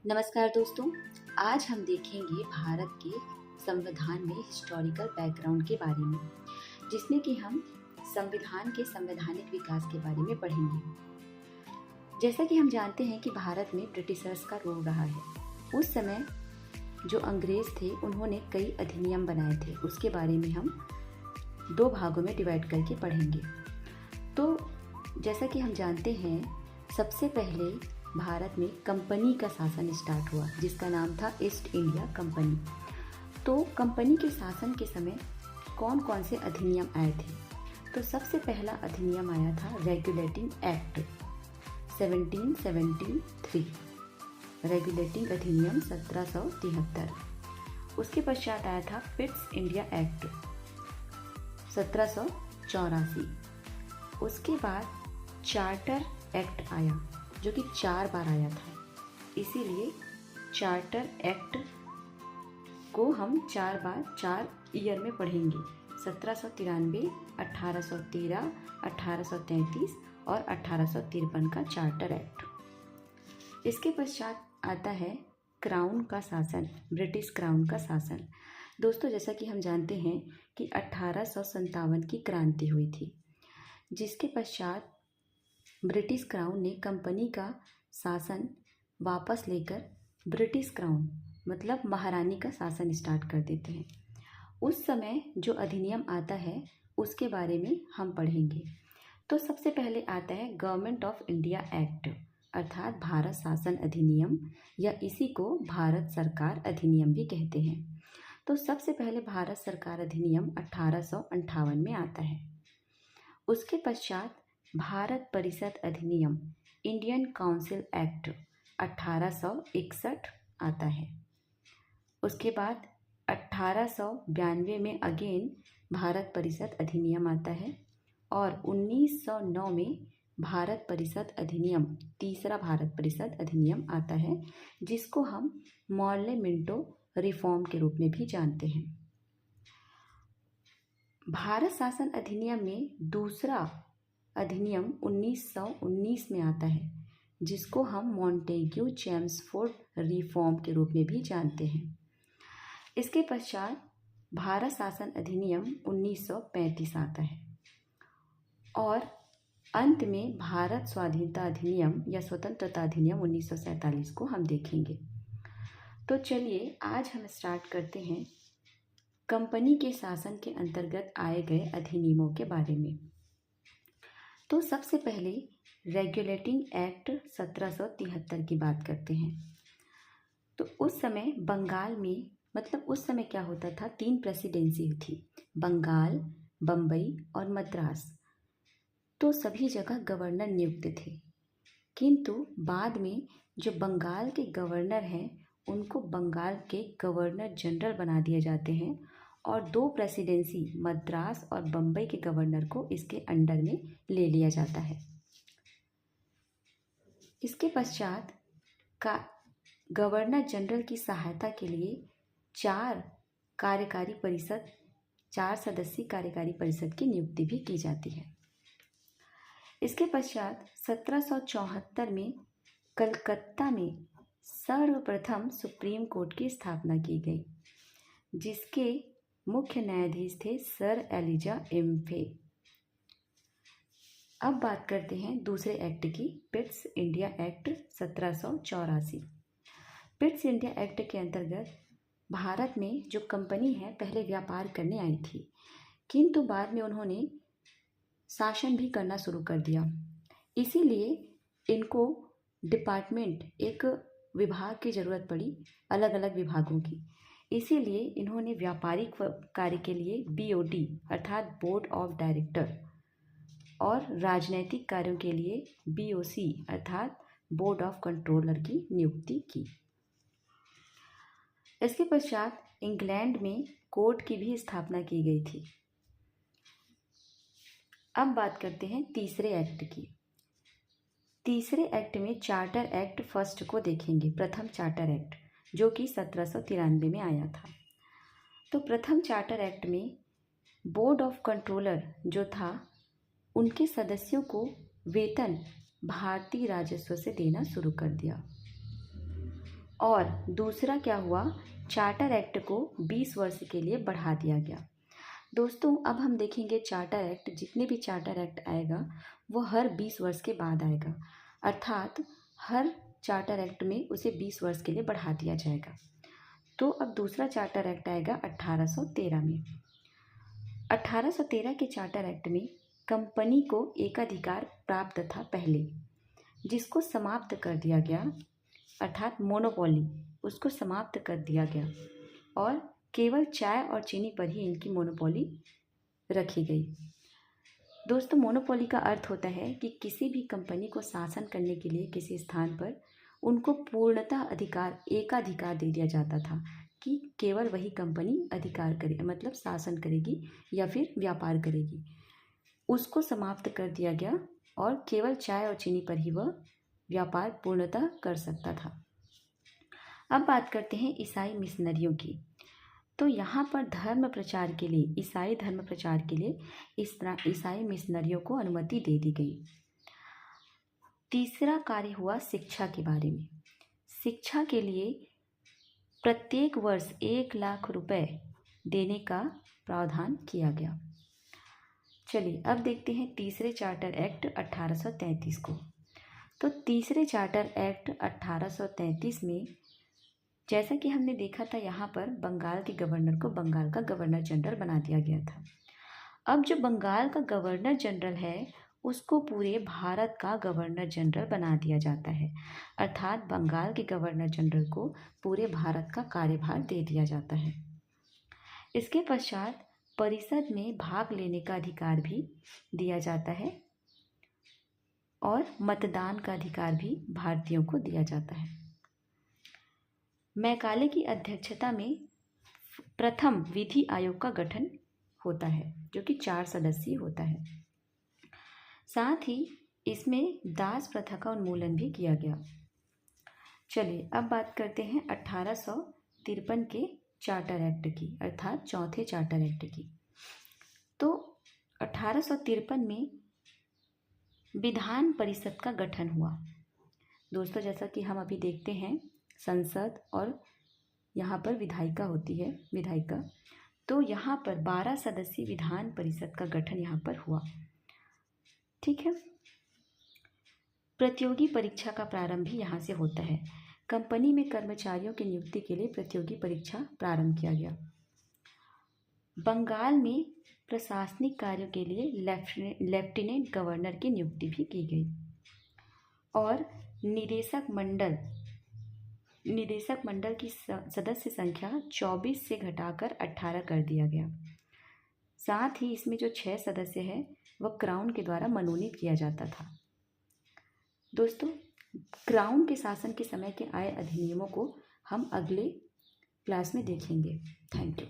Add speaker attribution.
Speaker 1: नमस्कार दोस्तों। आज हम देखेंगे भारत के संविधान में हिस्टोरिकल बैकग्राउंड के बारे में, जिसमें कि हम संविधान के संवैधानिक विकास के बारे में पढ़ेंगे। जैसा कि हम जानते हैं कि भारत में ब्रिटिशर्स का रूल रहा है। उस समय जो अंग्रेज थे उन्होंने कई अधिनियम बनाए थे। उसके बारे में हम दो भागों में डिवाइड करके पढ़ेंगे। तो जैसा कि हम जानते हैं, सबसे पहले भारत में कंपनी का शासन स्टार्ट हुआ, जिसका नाम था ईस्ट इंडिया कंपनी। तो कंपनी के शासन के समय कौन कौन से अधिनियम आए थे? तो सबसे पहला अधिनियम आया था रेगुलेटिंग एक्ट 1773, रेगुलेटिंग अधिनियम 1773। उसके पश्चात आया था पिट्स इंडिया एक्ट 1784। उसके बाद चार्टर एक्ट आया, जो कि 4 बार आया था, इसीलिए चार्टर एक्ट को हम 4 बार 4 ईयर में पढ़ेंगे। 1793, 1813, 1833 और 1853 का चार्टर एक्ट। इसके पश्चात आता है क्राउन का शासन, ब्रिटिश क्राउन का शासन। दोस्तों, जैसा कि हम जानते हैं कि 1857 की क्रांति हुई थी, जिसके पश्चात ब्रिटिश क्राउन ने कंपनी का शासन वापस लेकर ब्रिटिश क्राउन मतलब महारानी का शासन स्टार्ट कर देते हैं। उस समय जो अधिनियम आता है उसके बारे में हम पढ़ेंगे। तो सबसे पहले आता है गवर्नमेंट ऑफ इंडिया एक्ट, अर्थात भारत शासन अधिनियम, या इसी को भारत सरकार अधिनियम भी कहते हैं। तो सबसे पहले भारत सरकार अधिनियम 1858 में आता है। उसके पश्चात भारत परिषद अधिनियम, इंडियन काउंसिल एक्ट 1861 आता है। उसके बाद 1892 में अगेन भारत परिषद अधिनियम आता है, और 1909 में भारत परिषद अधिनियम, तीसरा भारत परिषद अधिनियम आता है, जिसको हम मॉर्ले मिंटो रिफॉर्म के रूप में भी जानते हैं। भारत शासन अधिनियम में दूसरा अधिनियम 1919 में आता है, जिसको हम मॉन्टेग्यू चेम्सफोर्ड रिफॉर्म के रूप में भी जानते हैं। इसके पश्चात भारत शासन अधिनियम 1935 आता है, और अंत में भारत स्वाधीनता अधिनियम या स्वतंत्रता अधिनियम 1947 को हम देखेंगे। तो चलिए आज हम स्टार्ट करते हैं कंपनी के शासन के अंतर्गत आए गए अधिनियमों के बारे में। तो सबसे पहले रेगुलेटिंग एक्ट 1773 की बात करते हैं। तो उस समय बंगाल में, मतलब उस समय क्या होता था, 3 प्रेसिडेंसी थी, बंगाल, बम्बई और मद्रास। तो सभी जगह गवर्नर नियुक्त थे, किंतु बाद में जो बंगाल के गवर्नर हैं उनको बंगाल के गवर्नर जनरल बना दिए जाते हैं, और 2 प्रेसिडेंसी मद्रास और बम्बई के गवर्नर को इसके अंडर में ले लिया जाता है। इसके पश्चात का गवर्नर जनरल की सहायता के लिए 4 सदस्यीय कार्यकारी परिषद की नियुक्ति भी की जाती है। इसके पश्चात 1774 में कलकत्ता में सर्वप्रथम सुप्रीम कोर्ट की स्थापना की गई, जिसके मुख्य न्यायाधीश थे सर एलिजा एम्फे। अब बात करते हैं दूसरे एक्ट की, Pitt's India act 1784। Pitt's India act के अंतर्गत भारत में जो कंपनी है पहले व्यापार करने आई थी, किंतु बाद में उन्होंने शासन भी करना शुरू कर दिया। इसीलिए इनको डिपार्टमेंट, एक विभाग की ज़रूरत पड़ी, अलग अलग विभागों की। इसीलिए इन्होंने व्यापारिक कार्य के लिए BOD अर्थात बोर्ड ऑफ डायरेक्टर, और राजनैतिक कार्यों के लिए BOC अर्थात बोर्ड ऑफ कंट्रोलर की नियुक्ति की। इसके पश्चात इंग्लैंड में कोर्ट की भी स्थापना की गई थी। अब बात करते हैं तीसरे एक्ट की। तीसरे एक्ट में चार्टर एक्ट फर्स्ट को देखेंगे, प्रथम चार्टर एक्ट, जो कि 1793 में आया था। तो प्रथम चार्टर एक्ट में बोर्ड ऑफ कंट्रोलर जो था, उनके सदस्यों को वेतन भारतीय राजस्व से देना शुरू कर दिया। और दूसरा क्या हुआ, चार्टर एक्ट को 20 वर्ष के लिए बढ़ा दिया गया। दोस्तों अब हम देखेंगे चार्टर एक्ट, जितने भी चार्टर एक्ट आएगा वो हर 20 वर्ष के बाद आएगा, अर्थात हर चार्टर एक्ट में उसे 20 वर्ष के लिए बढ़ा दिया जाएगा। तो अब दूसरा चार्टर एक्ट आएगा 1813 में। 1813 के चार्टर एक्ट में कंपनी को एकाधिकार प्राप्त था पहले, जिसको समाप्त कर दिया गया, अर्थात मोनोपोली उसको समाप्त कर दिया गया और केवल चाय और चीनी पर ही इनकी मोनोपोली रखी गई। दोस्तों मोनोपोली का अर्थ होता है कि किसी भी कंपनी को शासन करने के लिए किसी स्थान पर उनको पूर्णतः अधिकार, एकाधिकार दे दिया जाता था कि केवल वही कंपनी अधिकार करे, मतलब शासन करेगी या फिर व्यापार करेगी। उसको समाप्त कर दिया गया और केवल चाय और चीनी पर ही वह व्यापार पूर्णतः कर सकता था। अब बात करते हैं ईसाई मिशनरियों की। तो यहाँ पर धर्म प्रचार के लिए, ईसाई धर्म प्रचार के लिए इस तरह ईसाई मिशनरियों को अनुमति दे दी गई। तीसरा कार्य हुआ शिक्षा के बारे में। शिक्षा के लिए प्रत्येक वर्ष 1 लाख रुपए देने का प्रावधान किया गया। चलिए अब देखते हैं तीसरे चार्टर एक्ट 1833 को। तो तीसरे चार्टर एक्ट 1833 में जैसा कि हमने देखा था, यहाँ पर बंगाल के गवर्नर को बंगाल का गवर्नर जनरल बना दिया गया था। अब जो बंगाल का गवर्नर जनरल है उसको पूरे भारत का गवर्नर जनरल बना दिया जाता है, अर्थात बंगाल के गवर्नर जनरल को पूरे भारत का कार्यभार दे दिया जाता है। इसके पश्चात परिषद में भाग लेने का अधिकार भी दिया जाता है और मतदान का अधिकार भी भारतीयों को दिया जाता है। मैकाले की अध्यक्षता में प्रथम विधि आयोग का गठन होता है जो कि 4 सदस्यीय होता है। साथ ही इसमें दास प्रथा का उन्मूलन भी किया गया। चलिए अब बात करते हैं 1853 के चार्टर एक्ट की, अर्थात चौथे चार्टर एक्ट की। तो 1853 में विधान परिषद का गठन हुआ। दोस्तों जैसा कि हम अभी देखते हैं संसद और यहाँ पर विधायिका होती है, विधायिका, तो यहाँ पर 12 सदस्यीय विधान परिषद का गठन यहाँ पर हुआ। ठीक है। प्रतियोगी परीक्षा का प्रारंभ भी यहाँ से होता है। कंपनी में कर्मचारियों की नियुक्ति के लिए प्रतियोगी परीक्षा प्रारंभ किया गया। बंगाल में प्रशासनिक कार्यों के लिए लेफ्टिनेंट गवर्नर की नियुक्ति भी की गई और निदेशक मंडल की सदस्य संख्या 24 से घटाकर 18 कर दिया गया। साथ ही इसमें जो 6 सदस्य हैं वह क्राउन के द्वारा मनोनीत किया जाता था। दोस्तों क्राउन के शासन के समय के आए अधिनियमों को हम अगले क्लास में देखेंगे। Thank you.